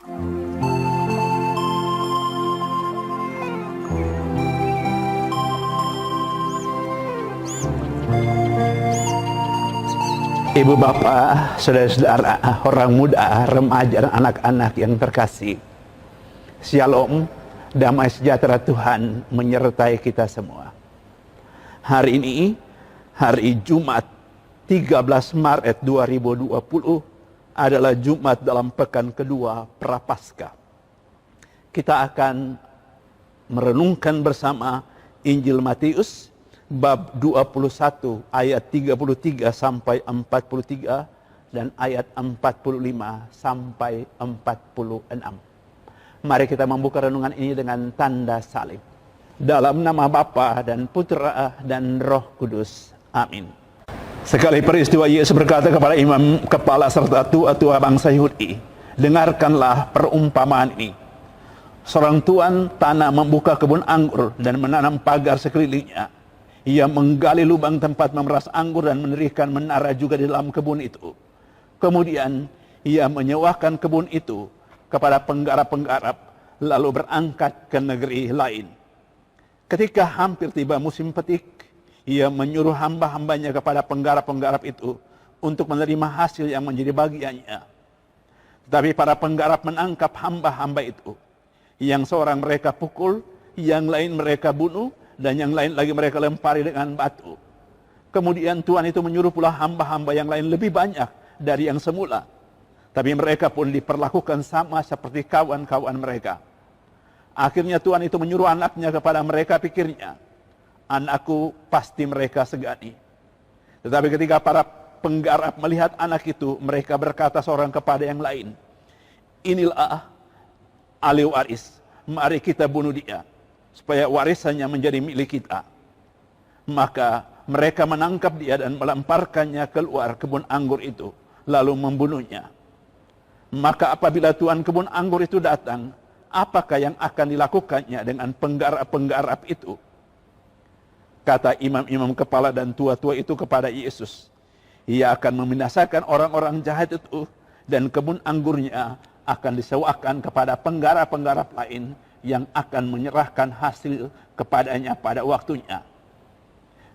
Ibu bapak, saudara-saudara, orang muda, remaja, dan anak-anak yang terkasih, Shalom, damai sejahtera Tuhan menyertai kita semua. Hari ini, hari Jumat 13 Maret 2020 adalah Jumat dalam pekan kedua Prapaskah. Kita akan merenungkan bersama Injil Matius bab 21 ayat 33 sampai 43 dan ayat 45 sampai 46. Mari kita membuka renungan ini dengan tanda salib. Dalam nama Bapa dan Putra dan Roh Kudus. Amin. Sekali peristiwa Yesus berkata kepada imam kepala serta tua-tua bangsa Yahudi, dengarkanlah perumpamaan ini. Seorang tuan tanah membuka kebun anggur dan menanam pagar sekelilingnya. Ia menggali lubang tempat memeras anggur dan mendirikan menara juga di dalam kebun itu. Kemudian ia menyewakan kebun itu kepada penggarap-penggarap, lalu berangkat ke negeri lain. Ketika hampir tiba musim petik, ia menyuruh hamba-hambanya kepada penggarap-penggarap itu untuk menerima hasil yang menjadi bagiannya. Tetapi para penggarap menangkap hamba-hamba itu. Yang seorang mereka pukul, yang lain mereka bunuh, dan yang lain lagi mereka lempari dengan batu. Kemudian Tuhan itu menyuruh pula hamba-hamba yang lain lebih banyak dari yang semula. Tapi mereka pun diperlakukan sama seperti kawan-kawan mereka. Akhirnya Tuhan itu menyuruh anaknya kepada mereka, pikirnya, anakku pasti mereka segani. Tetapi ketika para penggarap melihat anak itu, mereka berkata seorang kepada yang lain, inilah ahli waris, mari kita bunuh dia, supaya warisannya menjadi milik kita. Maka mereka menangkap dia dan melemparkannya keluar kebun anggur itu, lalu membunuhnya. Maka apabila tuan kebun anggur itu datang, apakah yang akan dilakukannya dengan penggarap-penggarap itu? Kata imam-imam kepala dan tua-tua itu kepada Yesus, ia akan membinasakan orang-orang jahat itu, dan kebun anggurnya akan disewakan kepada penggarap-penggarap lain yang akan menyerahkan hasil kepadanya pada waktunya.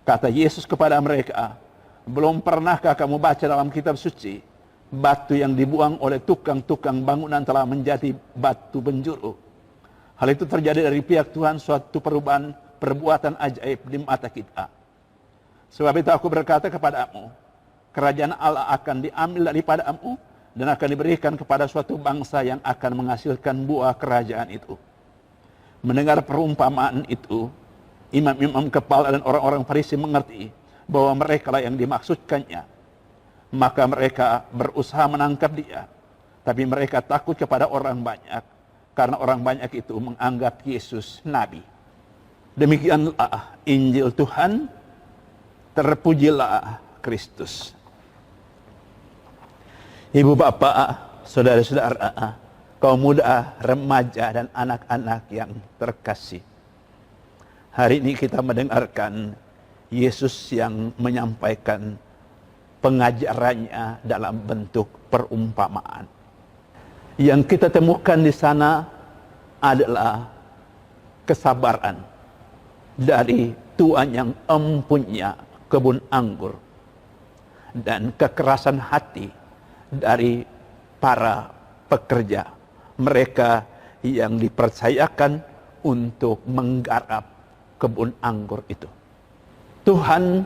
Kata Yesus kepada mereka, belum pernahkah kamu baca dalam kitab suci, batu yang dibuang oleh tukang-tukang bangunan telah menjadi batu penjuru. Hal itu terjadi dari pihak Tuhan, suatu perbuatan ajaib di mata kita. Sebab itu aku berkata kepadamu, kerajaan Allah akan diambil daripadamu dan akan diberikan kepada suatu bangsa yang akan menghasilkan buah kerajaan itu. Mendengar perumpamaan itu, imam-imam kepala dan orang-orang Farisi mengerti bahwa mereka lah yang dimaksudkannya. Maka mereka berusaha menangkap dia. Tapi mereka takut kepada orang banyak, karena orang banyak itu menganggap Yesus nabi. Demikianlah Injil Tuhan, terpujilah Kristus. Ibu bapak, saudara-saudara, kaum muda, remaja, dan anak-anak yang terkasih. Hari ini kita mendengarkan Yesus yang menyampaikan pengajarannya dalam bentuk perumpamaan. Yang kita temukan di sana adalah kesabaran dari tuan yang empunya kebun anggur dan kekerasan hati dari para pekerja, mereka yang dipercayakan untuk menggarap kebun anggur itu. Tuhan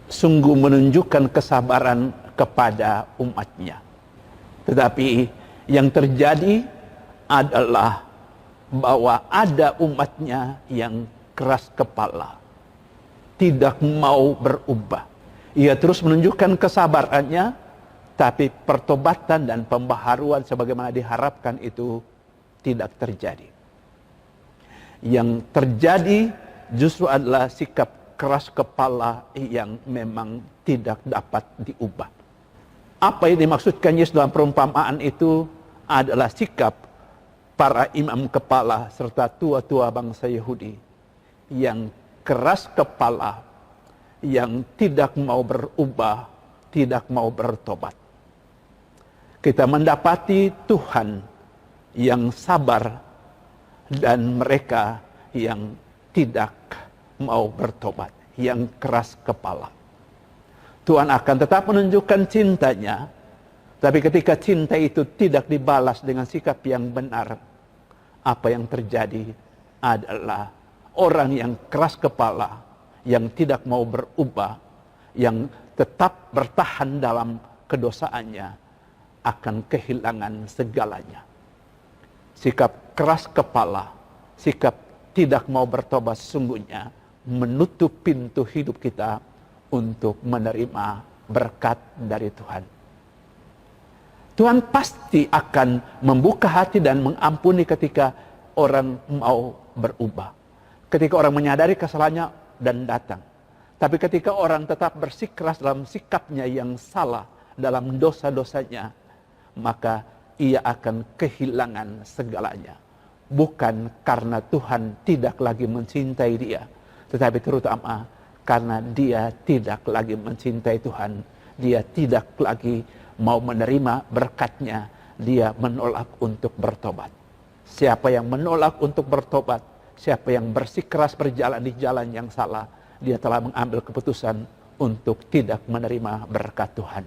sungguh menunjukkan kesabaran kepada umatnya. Tetapi yang terjadi adalah bahwa ada umatnya yang keras kepala, tidak mau berubah. Ia terus menunjukkan kesabarannya, tapi pertobatan dan pembaharuan sebagaimana diharapkan itu tidak terjadi. Yang terjadi justru adalah sikap keras kepala yang memang tidak dapat diubah. Apa yang dimaksudkan Yesus dalam perumpamaan itu adalah sikap para imam kepala serta tua-tua bangsa Yahudi yang keras kepala, yang tidak mau berubah, tidak mau bertobat. Kita mendapati Tuhan yang sabar, dan mereka yang tidak mau bertobat, yang keras kepala. Tuhan akan tetap menunjukkan cintanya, tapi ketika cinta itu tidak dibalas dengan sikap yang benar, apa yang terjadi adalah orang yang keras kepala, yang tidak mau berubah, yang tetap bertahan dalam kedosaannya, akan kehilangan segalanya. Sikap keras kepala, sikap tidak mau bertobat sesungguhnya menutup pintu hidup kita untuk menerima berkat dari Tuhan. Tuhan pasti akan membuka hati dan mengampuni ketika orang mau berubah. Ketika orang menyadari kesalahannya dan datang. Tapi ketika orang tetap bersikeras dalam sikapnya yang salah, dalam dosa-dosanya, maka ia akan kehilangan segalanya. Bukan karena Tuhan tidak lagi mencintai dia, tetapi terutama karena dia tidak lagi mencintai Tuhan. Dia tidak lagi mau menerima berkatnya. Dia menolak untuk bertobat. Siapa yang menolak untuk bertobat, siapa yang bersikeras berjalan di jalan yang salah, dia telah mengambil keputusan untuk tidak menerima berkat Tuhan.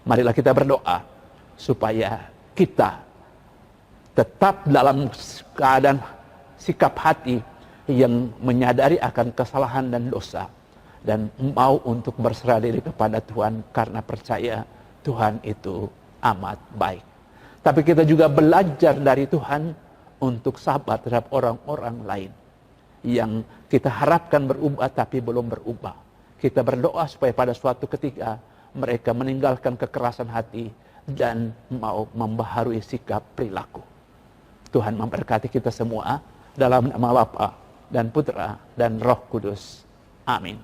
Marilah kita berdoa supaya kita tetap dalam keadaan sikap hati yang menyadari akan kesalahan dan dosa, dan mau untuk berserah diri kepada Tuhan karena percaya Tuhan itu amat baik. Tapi kita juga belajar dari Tuhan untuk sabar terhadap orang-orang lain yang kita harapkan berubah tapi belum berubah. Kita berdoa supaya pada suatu ketika mereka meninggalkan kekerasan hati dan mau membaharui sikap perilaku. Tuhan memberkati kita semua dalam nama Bapa dan Putra dan Roh Kudus. Amin.